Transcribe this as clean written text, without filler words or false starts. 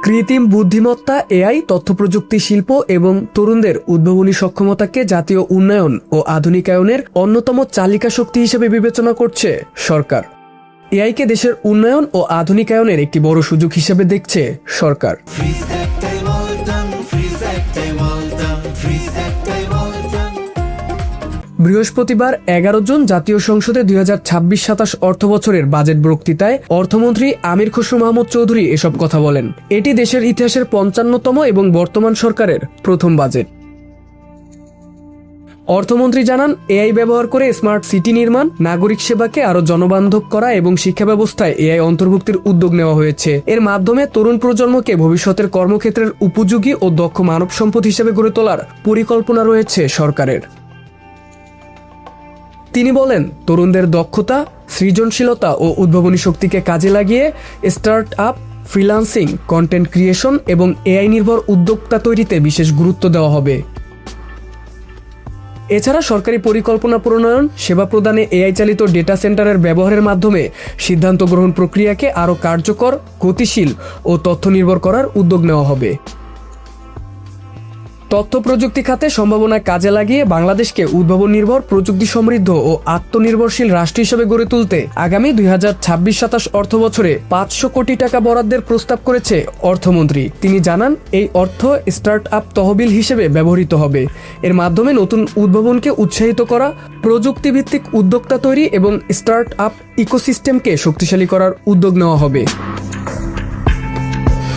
কৃত্রিম বুদ্ধিমত্তা, এআই, তথ্যপ্রযুক্তি, শিল্প এবং তরুণদের উদ্ভাবনী সক্ষমতাকে জাতীয় উন্নয়ন ও আধুনিকায়নের অন্যতম চালিকা শক্তি হিসেবে বিবেচনা করছে সরকার। এআইকে দেশের উন্নয়ন ও আধুনিকায়নের একটি বড় সুযোগ হিসেবে দেখছে সরকার। বৃহস্পতিবার 11 জুন জাতীয় সংসদে 2026-27 অর্থবছরের বাজেট বক্তৃতায় অর্থমন্ত্রী আমির খসরু মাহমুদ চৌধুরী এসব কথা বলেন। এটি দেশের ইতিহাসের 55তম এবং বর্তমান সরকারের প্রথম বাজেট। অর্থমন্ত্রী জানান, এআই ব্যবহার করে স্মার্ট সিটি নির্মাণ, নাগরিক সেবাকে আরও জনবান্ধব করা এবং শিক্ষা ব্যবস্থায় এআই অন্তর্ভুক্তির উদ্যোগ নেওয়া হয়েছে। এর মাধ্যমে তরুণ প্রজন্মকে ভবিষ্যতের কর্মক্ষেত্রের উপযোগী ও দক্ষ মানব সম্পদ হিসেবে গড়ে তোলার পরিকল্পনা রয়েছে সরকারের। তিনি বলেন, তরুণদের দক্ষতা, সৃজনশীলতা ও উদ্ভাবনী শক্তিকে কাজে লাগিয়ে start up, freelancing, content creation এবং এআই নির্ভর উদ্যোক্তা তৈরিতে বিশেষ গুরুত্ব দেওয়া হবে। এছাড়া সরকারি পরিকল্পনা প্রণয়ন, সেবা প্রদানে এআই চালিত ডেটা সেন্টারের ব্যবহারের মাধ্যমে সিদ্ধান্ত গ্রহণ প্রক্রিয়াকে আরও কার্যকর, গতিশীল ও তথ্য নির্ভর করার উদ্যোগ নেওয়া হবে। তথ্য প্রযুক্তি খাতে সম্ভাবনা কাজে লাগিয়ে বাংলাদেশকে উদ্ভাবন নির্ভর, প্রযুক্তি সমৃদ্ধ ও আত্মনির্ভরশীল রাষ্ট্র হিসেবে গড়ে তুলতে আগামী 2026-27 অর্থবছরে 500 কোটি টাকা বরাদ্দের প্রস্তাব করেছে অর্থমন্ত্রী। তিনি জানান, এই অর্থ স্টার্ট আপ তহবিল হিসেবে ব্যবহৃত হবে। এর মাধ্যমে নতুন উদ্ভাবনকে উৎসাহিত করা, প্রযুক্তিভিত্তিক উদ্যোক্তা তৈরি এবং স্টার্ট আপ ইকোসিস্টেমকে শক্তিশালী করার উদ্যোগ নেওয়া হবে।